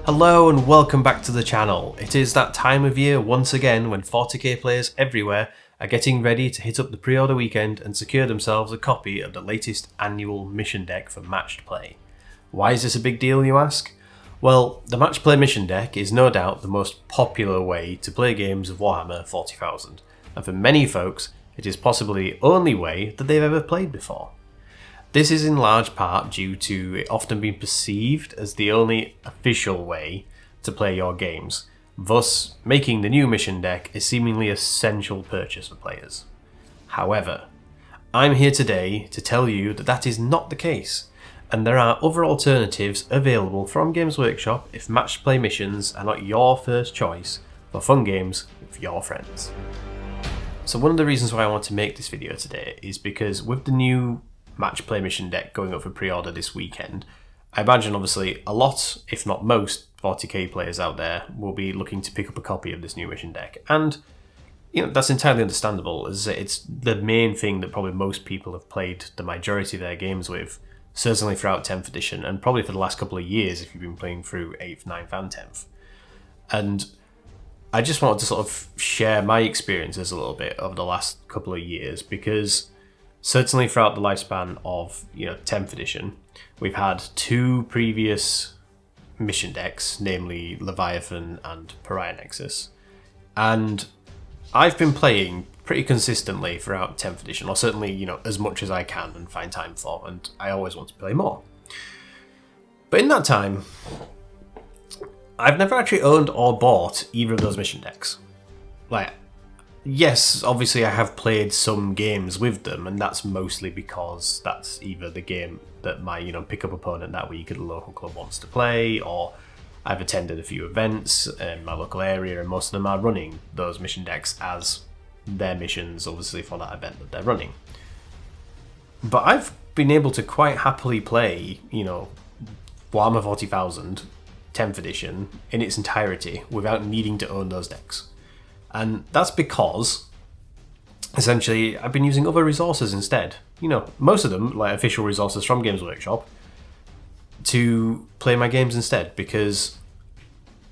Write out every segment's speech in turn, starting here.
Hello and welcome back to the channel. It is that time of year once again when 40k players everywhere are getting ready to hit up the pre-order weekend and secure themselves a copy of the latest annual mission deck for matched play. Why is this a big deal, you ask? Well, the match play mission deck is no doubt the most popular way to play games of Warhammer 40,000, and for many folks it is possibly the only way that they've ever played before. This is in large part due to it often being perceived as the only official way to play your games, thus making the new mission deck a seemingly essential purchase for players. However, I'm here today to tell you that that is not the case, and there are other alternatives available from Games Workshop if matched play missions are not your first choice for fun games with your friends. So one of the reasons why I want to make this video today is because with the new match play mission deck going up for pre-order this weekend, I imagine obviously a lot, if not most, 40k players out there will be looking to pick up a copy of this new mission deck, and that's entirely understandable, as it's the main thing that probably most people have played the majority of their games with, certainly throughout 10th edition, and probably for the last couple of years if you've been playing through 8th, 9th and 10th. And I just wanted to sort of share my experiences a little bit over the last couple of years, because certainly throughout the lifespan of 10th edition, we've had two previous mission decks, namely Leviathan and Pariah Nexus, and I've been playing pretty consistently throughout 10th edition, or certainly as much as I can and find time for, and I always want to play more. But in that time, I've never actually owned or bought either of those mission decks. Yes, obviously I have played some games with them, and that's mostly because that's either the game that my pick-up opponent that week at the local club wants to play, or I've attended a few events in my local area, and most of them are running those mission decks as their missions, obviously, for that event that they're running. But I've been able to quite happily play, Warhammer 40,000 10th edition in its entirety without needing to own those decks. And that's because, essentially, I've been using other resources instead. Most of them, like official resources from Games Workshop, to play my games instead, because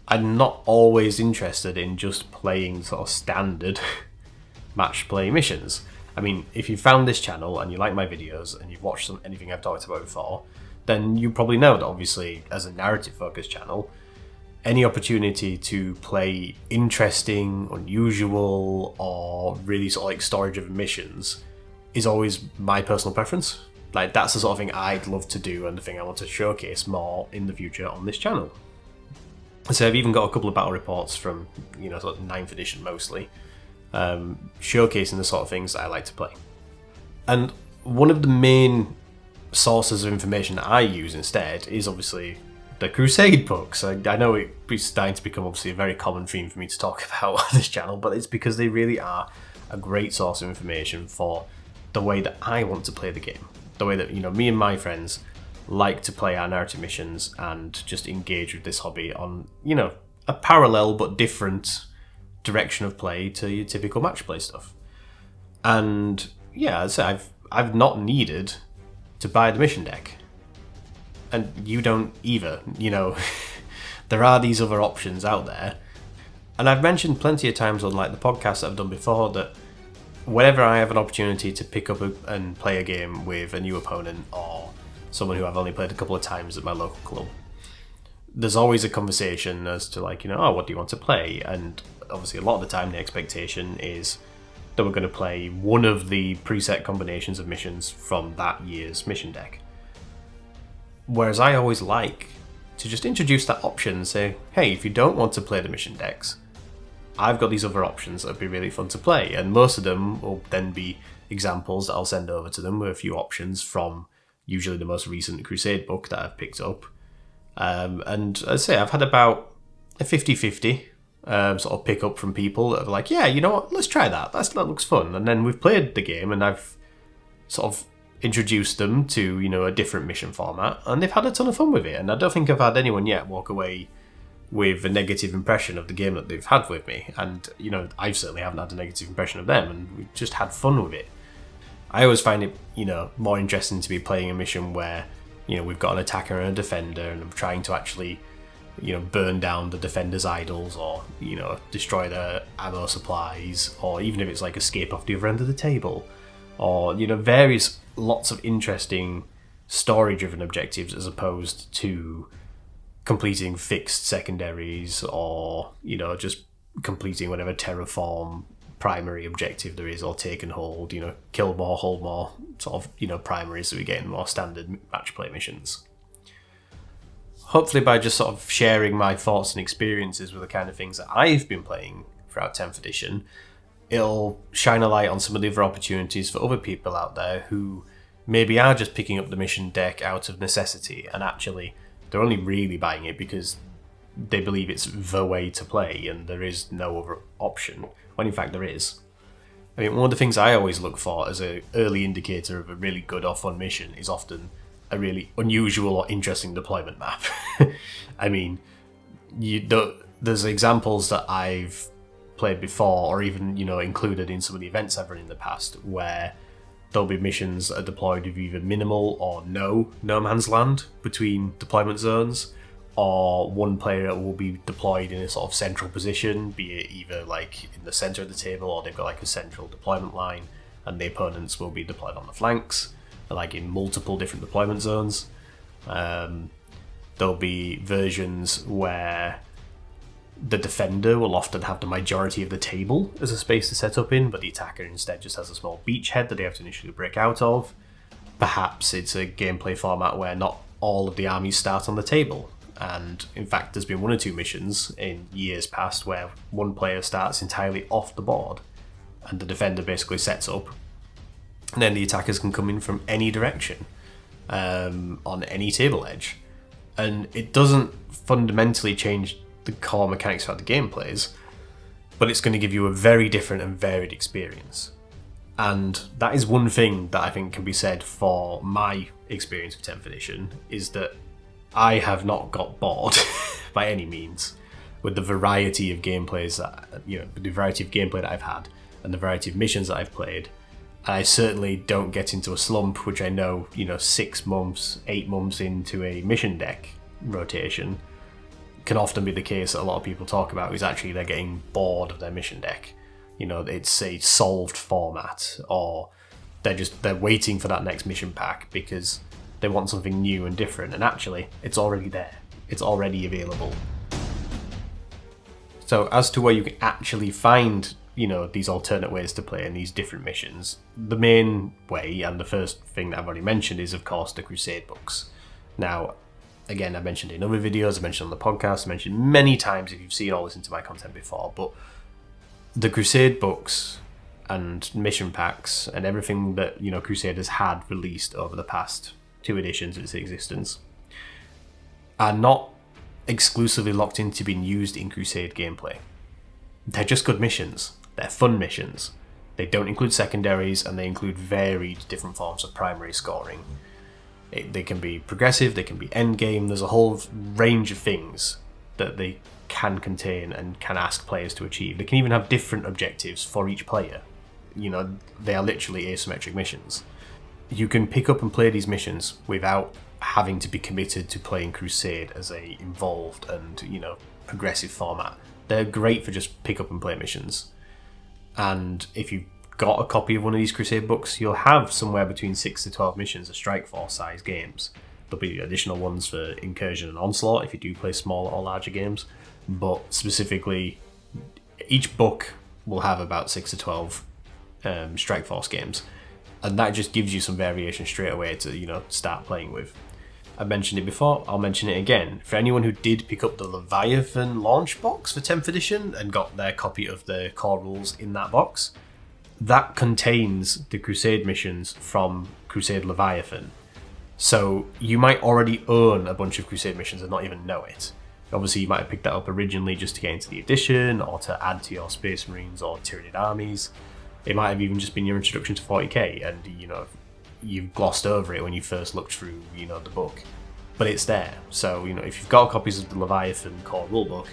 I'm not always interested in just playing sort of standard match play missions. I mean, if you found this channel and you like my videos and you've watched anything I've talked about before, then you probably know that obviously as a narrative focused channel, any opportunity to play interesting, unusual, or really sort of like story-driven missions is always my personal preference. Like, that's the sort of thing I'd love to do and the thing I want to showcase more in the future on this channel. So I've even got a couple of battle reports from, sort of 9th edition mostly, showcasing the sort of things that I like to play. And one of the main sources of information that I use instead is obviously the Crusade Books. I know it's starting to become obviously a very common theme for me to talk about on this channel, but it's because they really are a great source of information for the way that I want to play the game. The way that, me and my friends like to play our narrative missions and just engage with this hobby on, a parallel but different direction of play to your typical match play stuff. And yeah, so I've not needed to buy the mission deck. And you don't either, There are these other options out there. And I've mentioned plenty of times on the podcasts that I've done before that whenever I have an opportunity to pick up and play a game with a new opponent or someone who I've only played a couple of times at my local club, there's always a conversation as to what do you want to play? And obviously a lot of the time the expectation is that we're going to play one of the preset combinations of missions from that year's mission deck. Whereas I always like to just introduce that option and say, hey, if you don't want to play the mission decks, I've got these other options that would be really fun to play. And most of them will then be examples that I'll send over to them with a few options from usually the most recent Crusade book that I've picked up. And as I say, I've had about a 50-50 sort of pick up from people that are like, yeah, you know what, let's try that. That looks fun. And then we've played the game and I've sort of introduced them to a different mission format, and they've had a ton of fun with it. And I don't think I've had anyone yet walk away with a negative impression of the game that they've had with me, and I certainly haven't had a negative impression of them, and we've just had fun with it. I always find it more interesting to be playing a mission where we've got an attacker and a defender, and I'm trying to actually burn down the defenders' idols, or destroy their ammo supplies, or even if it's like escape off the other end of the table, or various lots of interesting story-driven objectives as opposed to completing fixed secondaries, or just completing whatever terraform primary objective there is, or take and hold, kill more, hold more, sort of primaries that we get in more standard match play missions. Hopefully by just sort of sharing my thoughts and experiences with the kind of things that I've been playing throughout 10th edition, it'll shine a light on some of the other opportunities for other people out there who maybe are just picking up the mission deck out of necessity, and actually they're only really buying it because they believe it's the way to play and there is no other option, when in fact there is. I mean, one of the things I always look for as an early indicator of a really good or fun mission is often a really unusual or interesting deployment map. I mean, there's examples that I've played before, or even included in some of the events I've run in the past, where there'll be missions that are deployed with either minimal or no man's land between deployment zones, or one player will be deployed in a sort of central position, be it either like in the center of the table, or they've got like a central deployment line, and the opponents will be deployed on the flanks, like in multiple different deployment zones. There'll be versions where the defender will often have the majority of the table as a space to set up in, but the attacker instead just has a small beachhead that they have to initially break out of. Perhaps it's a gameplay format where not all of the armies start on the table, and in fact there's been one or two missions in years past where one player starts entirely off the board and the defender basically sets up, and then the attackers can come in from any direction on any table edge. And it doesn't fundamentally change the core mechanics about the gameplays, but it's going to give you a very different and varied experience. And that is one thing that I think can be said for my experience with 10th edition, is that I have not got bored by any means with the variety of gameplays that, the variety of gameplay that I've had and the variety of missions that I've played. I certainly don't get into a slump, which I know, 6 months, 8 months into a mission deck rotation can often be the case that a lot of people talk about, is actually they're getting bored of their mission deck. It's a solved format, or they're waiting for that next mission pack because they want something new and different, and actually it's already there. It's already available. So as to where you can actually find these alternate ways to play in these different missions, the main way, and the first thing that I've already mentioned, is of course the Crusade books. Now, again, I mentioned in other videos, I mentioned on the podcast, I mentioned many times if you've seen or listened to my content before, but the Crusade books and mission packs and everything that Crusade has had released over the past 2 editions of its existence are not exclusively locked into being used in Crusade gameplay. They're just good missions. They're fun missions. They don't include secondaries, and they include varied different forms of primary scoring. They can be progressive, they can be endgame. There's a whole range of things that they can contain and can ask players to achieve. They can even have different objectives for each player. They are literally asymmetric missions. You can pick up and play these missions without having to be committed to playing Crusade as a involved and progressive format. They're great for just pick up and play missions. And if you've got a copy of one of these Crusade books, you'll have somewhere between 6 to 12 missions of Strike Force size games. There'll be additional ones for Incursion and Onslaught if you do play smaller or larger games, but specifically each book will have about 6 to 12 Strike Force games, and that just gives you some variation straight away to start playing with. I mentioned it before, I'll mention it again. For anyone who did pick up the Leviathan launch box for 10th edition and got their copy of the core rules in that box, that contains the Crusade missions from Crusade Leviathan. So you might already own a bunch of Crusade missions and not even know it. Obviously you might have picked that up originally just to get into the edition, or to add to your Space Marines or Tyranid armies. It might have even just been your introduction to 40k, and you've glossed over it when you first looked through the book, but it's there. So if you've got copies of the Leviathan core rulebook,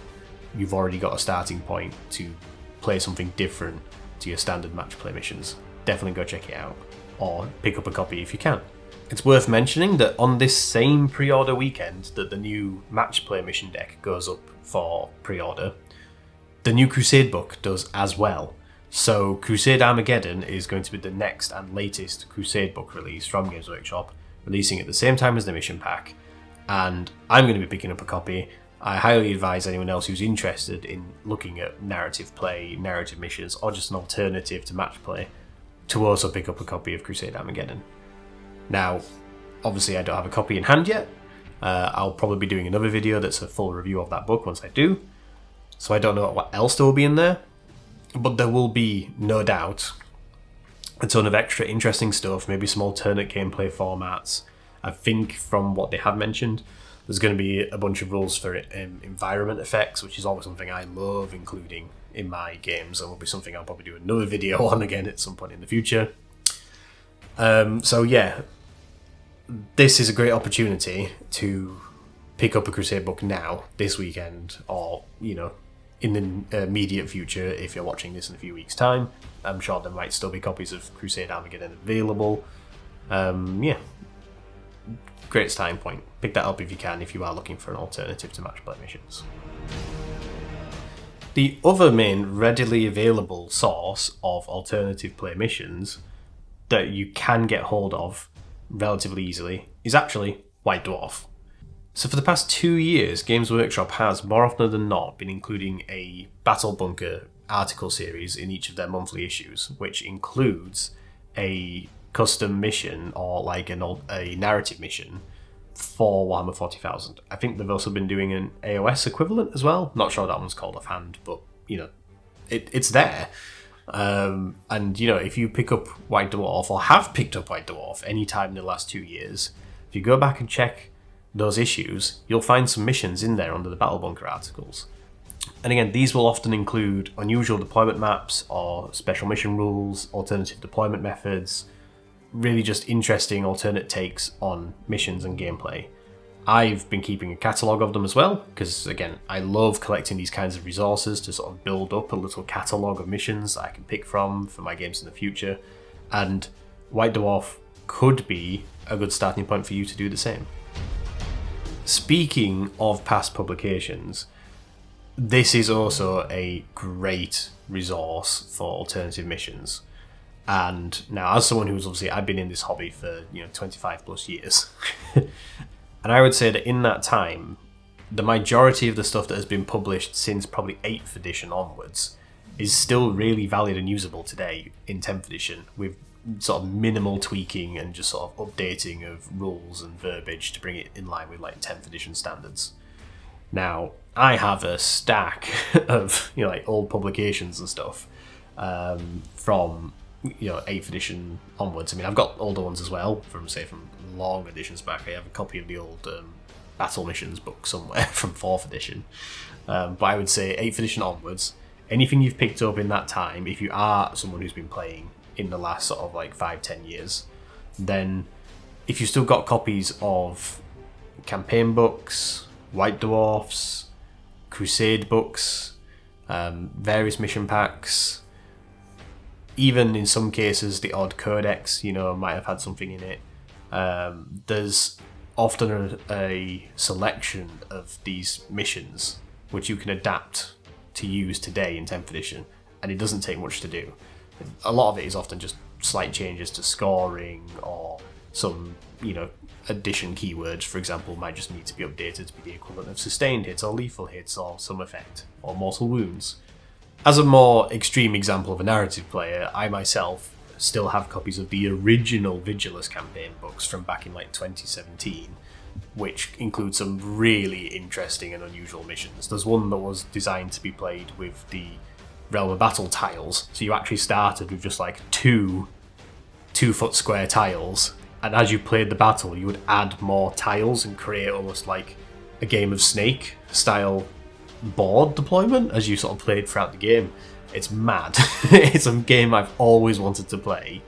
you've already got a starting point to play something different to your standard match play missions. Definitely go check it out, or pick up a copy if you can. It's worth mentioning that on this same pre-order weekend that the new match play mission deck goes up for pre-order, the new Crusade book does as well. So Crusade Armageddon is going to be the next and latest Crusade book release from Games Workshop, releasing at the same time as the mission pack, and I'm going to be picking up a copy. I highly advise anyone else who's interested in looking at narrative play, narrative missions, or just an alternative to match play, to also pick up a copy of Crusade Armageddon. Now, obviously I don't have a copy in hand yet. I'll probably be doing another video that's a full review of that book once I do, so I don't know what else there will be in there, but there will be, no doubt, a ton of extra interesting stuff, maybe some alternate gameplay formats. I think from what they have mentioned, there's going to be a bunch of rules for environment effects, which is always something I love including in my games, and will be something I'll probably do another video on again at some point in the future. So yeah, this is a great opportunity to pick up a Crusade book now, this weekend, or, in the immediate future if you're watching this in a few weeks' time. I'm sure there might still be copies of Crusade Armageddon available. Yeah, great starting point. Pick that up if you can, if you are looking for an alternative to match play missions. The other main readily available source of alternative play missions that you can get hold of relatively easily is actually White Dwarf. So for the past 2 years, Games Workshop has, more often than not, been including a Battle Bunker article series in each of their monthly issues, which includes a custom mission or like a narrative mission for Warhammer 40,000. I think they've also been doing an AOS equivalent as well. Not sure that one's called offhand, but it's there. And if you pick up White Dwarf, or have picked up White Dwarf any time in the last 2 years, if you go back and check those issues, you'll find some missions in there under the Battle Bunker articles. And again, these will often include unusual deployment maps or special mission rules, alternative deployment methods, really just interesting alternate takes on missions and gameplay. I've been keeping a catalogue of them as well, because again, I love collecting these kinds of resources to sort of build up a little catalogue of missions that I can pick from for my games in the future, and White Dwarf could be a good starting point for you to do the same. Speaking of past publications, this is also a great resource for alternative missions. And now, as someone who's obviously, I've been in this hobby for 25 plus years, and I would say that in that time, the majority of the stuff that has been published since probably 8th edition onwards is still really valid and usable today in 10th edition, with sort of minimal tweaking and just sort of updating of rules and verbiage to bring it in line with like 10th edition standards. Now, I have a stack of old publications and stuff from 8th edition onwards. I mean, I've got older ones as well from long editions back. I have a copy of the old Battle Missions book somewhere from 4th edition. But I would say 8th edition onwards, anything you've picked up in that time, if you are someone who's been playing in the last sort of like 5-10 years, then if you've still got copies of campaign books, White Dwarfs, Crusade books, various mission packs, even in some cases the odd codex, might have had something in it. There's often a selection of these missions which you can adapt to use today in 10th edition, and it doesn't take much to do. A lot of it is often just slight changes to scoring, or some, addition keywords, for example, might just need to be updated to be the equivalent of sustained hits or lethal hits or some effect, or mortal wounds. As a more extreme example of a narrative player, I myself still have copies of the original Vigilus campaign books from back in 2017, which include some really interesting and unusual missions. There's one that was designed to be played with the Realm of Battle tiles, so you actually started with just like two 2-foot square tiles, and as you played the battle you would add more tiles and create almost like a game of Snake style board deployment as you sort of played throughout the game. It's mad. It's a game I've always wanted to play.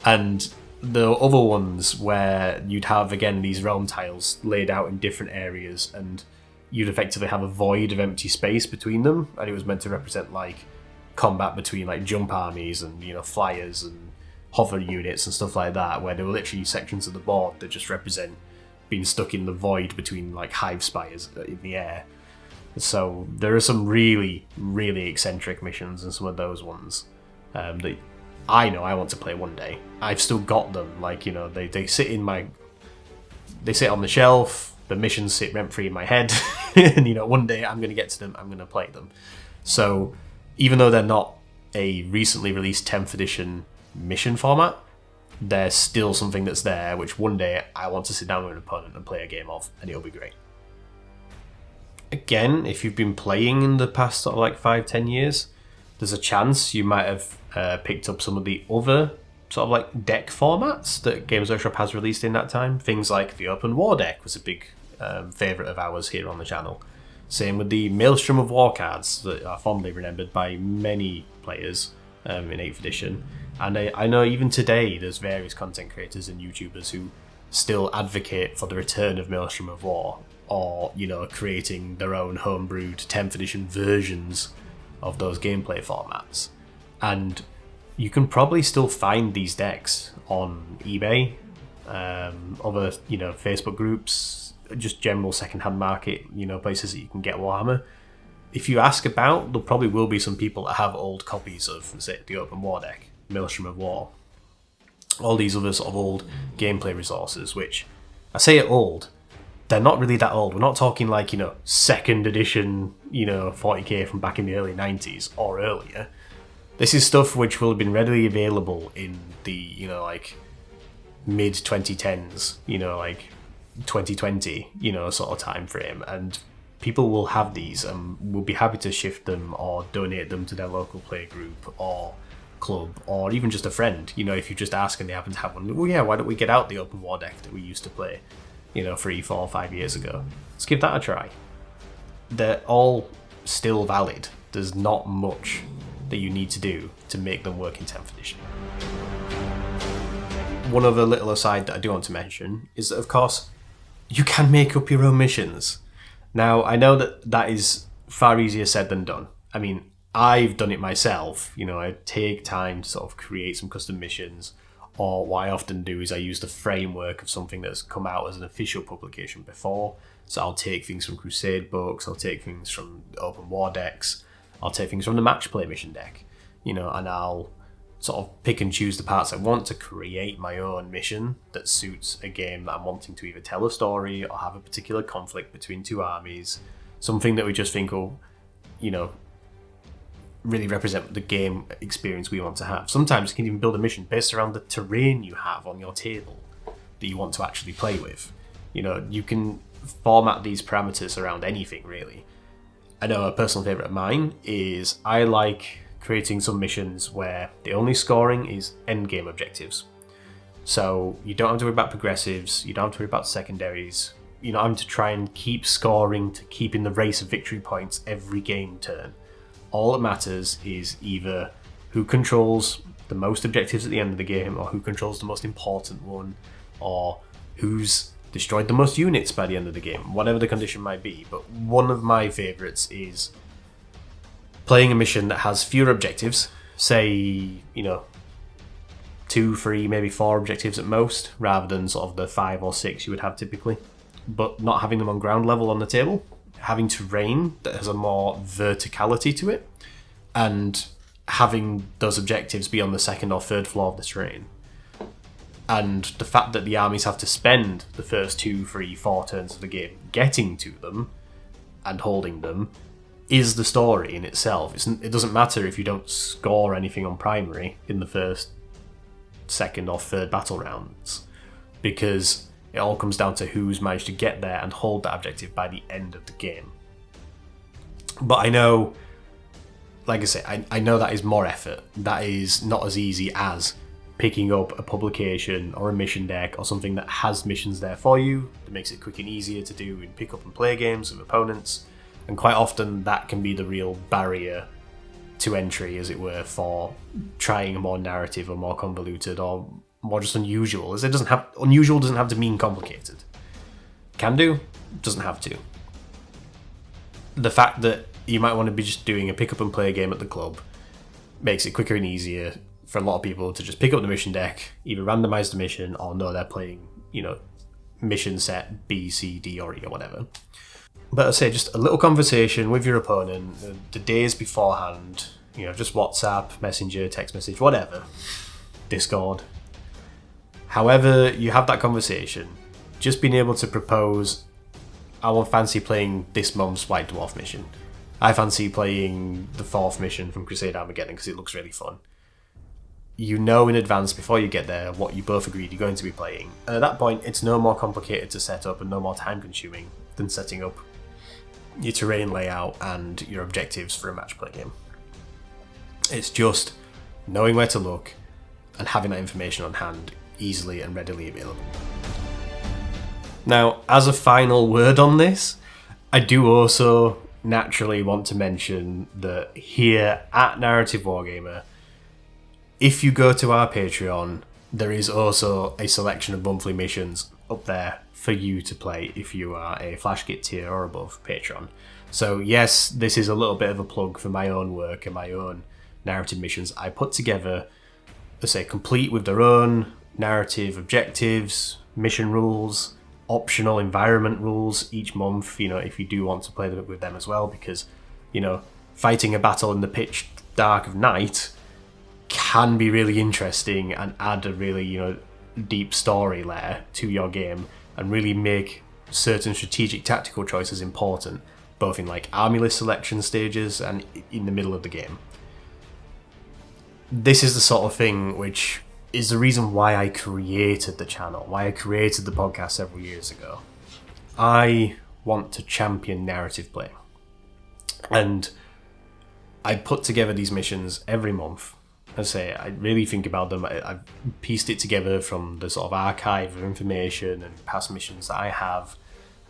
And the other ones where you'd have, again, these realm tiles laid out in different areas, and you'd effectively have a void of empty space between them, and it was meant to represent like combat between like jump armies and flyers and hover units and stuff like that, where there were literally sections of the board that just represent being stuck in the void between like hive spires in the air. So there are some really, really eccentric missions in some of those ones that I know I want to play one day. I've still got them, like, you know, they sit on the shelf, the missions sit rent-free in my head, and, you know, one day I'm going to get to them, I'm going to play them. So even though they're not a recently released 10th edition mission format, there's still something that's there, which one day I want to sit down with an opponent and play a game of, and it'll be great. Again, if you've been playing in the past sort of like 5-10 years, there's a chance you might have picked up some of the other sort of like deck formats that Games Workshop has released in that time. Things like the Open War deck was a big favourite of ours here on the channel. Same with the Maelstrom of War cards that are fondly remembered by many players in 8th edition. And I know even today there's various content creators and YouTubers who still advocate for the return of Maelstrom of War, or, you know, creating their own homebrewed 10th edition versions of those gameplay formats. And you can probably still find these decks on eBay, other, you know, Facebook groups, just general secondhand market, you know, places that you can get Warhammer. If you ask about, there probably will be some people that have old copies of, say, the Open War deck, Maelstrom of War, all these other sort of old gameplay resources, which, I say it old, they're not really that old. We're not talking like, you know, 2nd edition, you know, 40k from back in the early 90s or earlier. This is stuff which will have been readily available in the, you know, like mid 2010s, you know, like 2020, you know, sort of time frame, and people will have these and will be happy to shift them or donate them to their local play group or club, or even just a friend. You know, if you just ask and they happen to have one, well, yeah, why don't we get out the Open War deck that we used to play, you know, 3, 4, 5 years ago? Let's give that a try. They're all still valid. There's not much that you need to do to make them work in 10th edition. One other little aside that I do want to mention is that, of course, you can make up your own missions. Now, I know that that is far easier said than done. I mean, I've done it myself. You know, I take time to sort of create some custom missions, or what I often do is I use the framework of something that's come out as an official publication before. So I'll take things from Crusade Books, I'll take things from Open War decks, I'll take things from the Match Play mission deck, you know, and I'll sort of pick and choose the parts I want to create my own mission that suits a game that I'm wanting to either tell a story or have a particular conflict between two armies, something that we just think will, you know, really represent the game experience we want to have. Sometimes you can even build a mission based around the terrain you have on your table that you want to actually play with. You know, you can format these parameters around anything, really. I know a personal favourite of mine is I like creating some missions where the only scoring is endgame objectives. So you don't have to worry about progressives, you don't have to worry about secondaries, you know, I'm to try and keep scoring, to keep in the race of victory points every game turn. All that matters is either who controls the most objectives at the end of the game, or who controls the most important one, or who's destroyed the most units by the end of the game, whatever the condition might be. But one of my favourites is playing a mission that has fewer objectives, say, you know, 2, 3, maybe 4 objectives at most, rather than sort of the 5 or 6 you would have typically, but not having them on ground level on the table, having terrain that has a more verticality to it, and having those objectives be on the 2nd or 3rd floor of the terrain. And the fact that the armies have to spend the first 2, 3, 4 turns of the game getting to them and holding them is the story in itself. It doesn't matter if you don't score anything on primary in the first, 2nd or 3rd battle rounds, because it all comes down to who's managed to get there and hold that objective by the end of the game. But I know, like I say, I know that is more effort. That is not as easy as picking up a publication or a mission deck or something that has missions there for you, that makes it quick and easier to do in pick up and play games with opponents. And quite often that can be the real barrier to entry, as it were, for trying a more narrative or more convoluted or more just unusual. As unusual doesn't have to mean complicated. Can do, doesn't have to. The fact that you might want to be just doing a pick up and play game at the club makes it quicker and easier for a lot of people to just pick up the mission deck, either randomize the mission or know they're playing, mission set B, C, D, or E, or whatever. But I say just a little conversation with your opponent the days beforehand, just WhatsApp, Messenger, text message, whatever, Discord. However you have that conversation, just being able to propose, I want fancy playing this month's White Dwarf mission. I fancy playing the 4th mission from Crusade Armageddon because it looks really fun. You know in advance before you get there what you both agreed you're going to be playing. And at that point, it's no more complicated to set up and no more time consuming than setting up your terrain layout and your objectives for a match play game. It's just knowing where to look and having that information on hand easily and readily available. Now, as a final word on this, I do also naturally want to mention that here at Narrative Wargamer, if you go to our Patreon, there is also a selection of monthly missions up there for you to play if you are a Flash Kit tier or above patron. So yes, this is a little bit of a plug for my own work and my own narrative missions I put together, let's say, complete with their own narrative objectives, mission rules, optional environment rules each month, if you do want to play with them as well, because, fighting a battle in the pitch dark of night can be really interesting and add a really, deep story layer to your game and really make certain strategic tactical choices important, both in like army list selection stages and in the middle of the game. This is the sort of thing which is the reason why I created the channel, why I created the podcast several years ago. I want to champion narrative play. And I put together these missions every month. I really think about them. I've pieced it together from the sort of archive of information and past missions that I have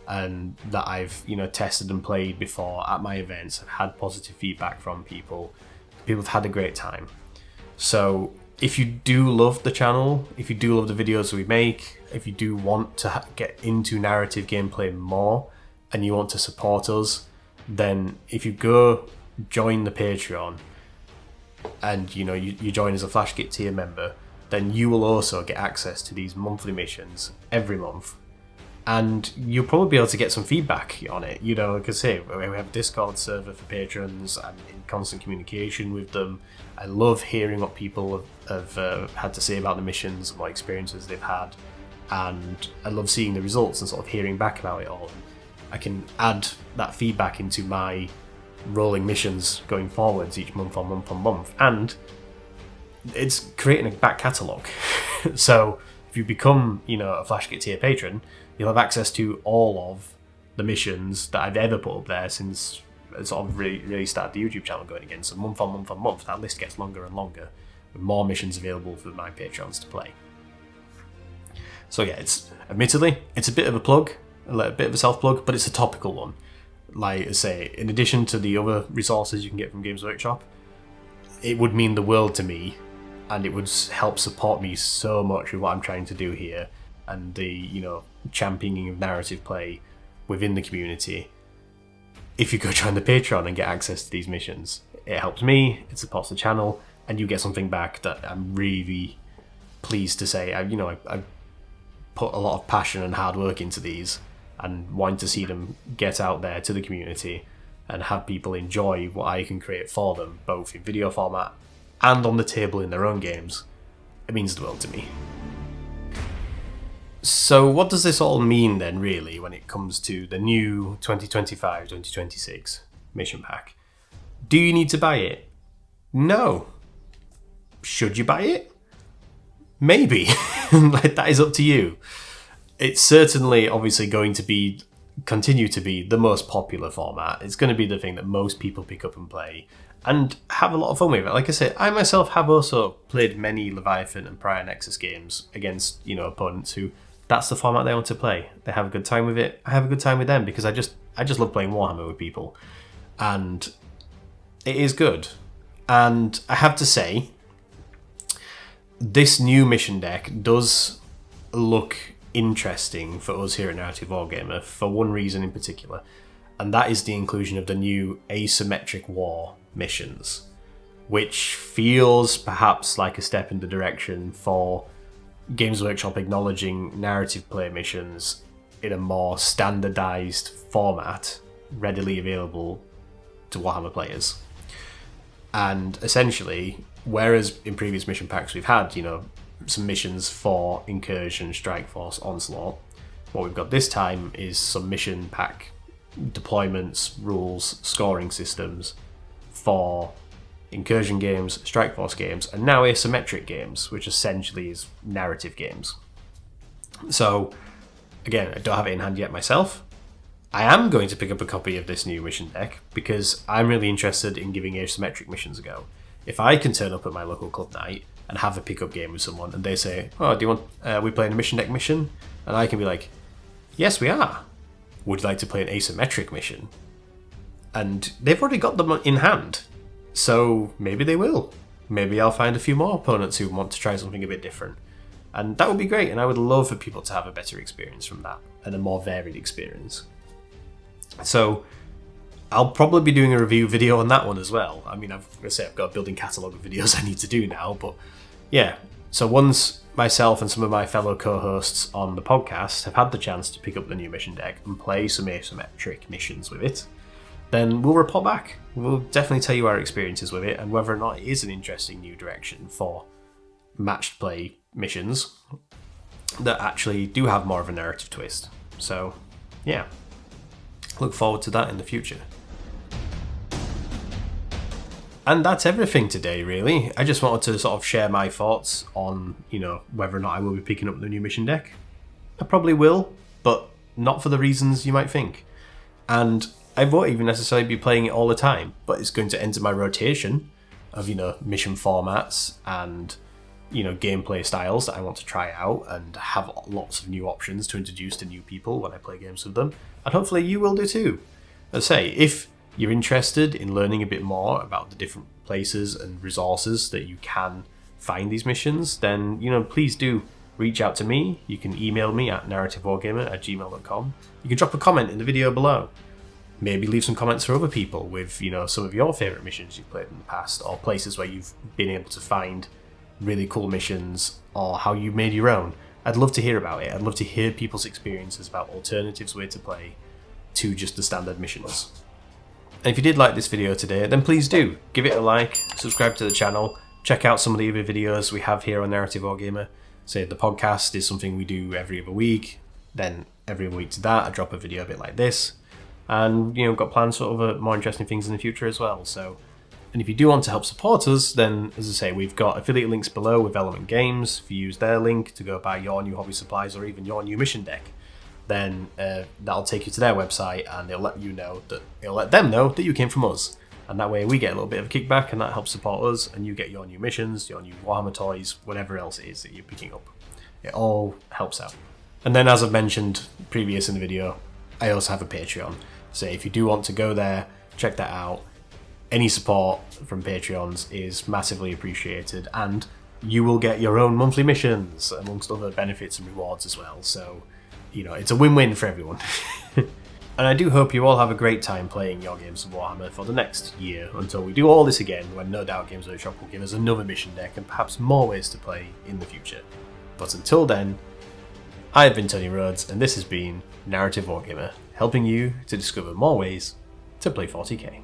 and that I've, tested and played before at my events. I've had positive feedback from people. People have had a great time. So if you do love the channel, if you do love the videos we make, if you do want to get into narrative gameplay more and you want to support us, then if you go join the Patreon and you join as a Flash Kit tier member, then you will also get access to these monthly missions every month. And you'll probably be able to get some feedback on it. Like I say, we have a Discord server for patrons. I'm in constant communication with them. I love hearing what people have had to say about the missions and what experiences they've had. And I love seeing the results and sort of hearing back about it all. I can add that feedback into my rolling missions going forwards each month on month on month. And it's creating a back catalogue. So if you become, a Flash Kit tier patron, you'll have access to all of the missions that I've ever put up there since I sort of really started the YouTube channel going again. So month on month on month, that list gets longer and longer, with more missions available for my patrons to play. So yeah, it's a bit of a plug, a bit of a self-plug, but it's a topical one. Like I say, in addition to the other resources you can get from Games Workshop, it would mean the world to me, and it would help support me so much with what I'm trying to do here, and the, championing of narrative play within the community. If you go join the Patreon and get access to these missions, it helps me, it supports the channel, and you get something back that I'm really pleased to say. I put a lot of passion and hard work into these, and want to see them get out there to the community and have people enjoy what I can create for them, both in video format and on the table in their own games. It means the world to me. So what does this all mean then, really, when it comes to the new 2025-2026 mission pack? Do you need to buy it? No. Should you buy it? Maybe. That is up to you. It's certainly obviously going to continue to be the most popular format. It's going to be the thing that most people pick up and play and have a lot of fun with it. Like I said, I myself have also played many Leviathan and prior Nexus games against, opponents who that's the format they want to play. They have a good time with it. I have a good time with them because I just love playing Warhammer with people. And it is good. And I have to say, this new mission deck does look interesting for us here at Narrative Wargamer for one reason in particular, and that is the inclusion of the new asymmetric war missions. which feels perhaps like a step in the direction for Games Workshop acknowledging narrative play missions in a more standardized format, readily available to Warhammer players. And essentially, whereas in previous mission packs we've had, some missions for Incursion, Strike Force, Onslaught, what we've got this time is some mission pack deployments, rules, scoring systems for Incursion games, Strike Force games, and now asymmetric games, which essentially is narrative games. So, again, I don't have it in hand yet myself. I am going to pick up a copy of this new mission deck because I'm really interested in giving asymmetric missions a go. If I can turn up at my local club night and have a pickup game with someone and they say, "Oh, do you want, we playing a mission deck mission?" And I can be like, "Yes, we are. Would you like to play an asymmetric mission?" And they've already got them in hand. So maybe they will. Maybe I'll find a few more opponents who want to try something a bit different. And that would be great, and I would love for people to have a better experience from that, and a more varied experience. So I'll probably be doing a review video on that one as well. I mean, I've got a building catalogue of videos I need to do now, but yeah. So once myself and some of my fellow co-hosts on the podcast have had the chance to pick up the new mission deck and play some asymmetric missions with it, then we'll report back. We'll definitely tell you our experiences with it and whether or not it is an interesting new direction for matched play missions that actually do have more of a narrative twist. So, yeah. Look forward to that in the future. And that's everything today, really. I just wanted to sort of share my thoughts on, whether or not I will be picking up the new mission deck. I probably will, but not for the reasons you might think. And I won't even necessarily be playing it all the time, but it's going to enter my rotation of, mission formats and, gameplay styles that I want to try out and have lots of new options to introduce to new people when I play games with them. And hopefully you will do too. As I say, if you're interested in learning a bit more about the different places and resources that you can find these missions, then, please do reach out to me. You can email me at narrativewargamer@gmail.com. You can drop a comment in the video below. Maybe leave some comments for other people with, some of your favourite missions you've played in the past, or places where you've been able to find really cool missions, or how you made your own. I'd love to hear about it. I'd love to hear people's experiences about alternatives way to play to just the standard missions. And if you did like this video today, then please do give it a like, subscribe to the channel, check out some of the other videos we have here on Narrative Wargamer. Say the podcast is something we do every other week, then every week to that I drop a video a bit like this. And, got plans for other more interesting things in the future as well. So, and if you do want to help support us, then, as I say, we've got affiliate links below with Element Games. If you use their link to go buy your new hobby supplies or even your new mission deck, then that'll take you to their website and it'll let them know that you came from us. And that way we get a little bit of a kickback, and that helps support us, and you get your new missions, your new Warhammer toys, whatever else it is that you're picking up. It all helps out. And then, as I've mentioned previous in the video, I also have a Patreon. So if you do want to go there, check that out. Any support from Patreons is massively appreciated, and you will get your own monthly missions, amongst other benefits and rewards as well. So, it's a win-win for everyone. And I do hope you all have a great time playing your games of Warhammer for the next year, until we do all this again, when no doubt Games Workshop will give us another mission deck and perhaps more ways to play in the future. But until then, I've been Tony Rhodes, and this has been Narrative Wargamer, helping you to discover more ways to play 40k.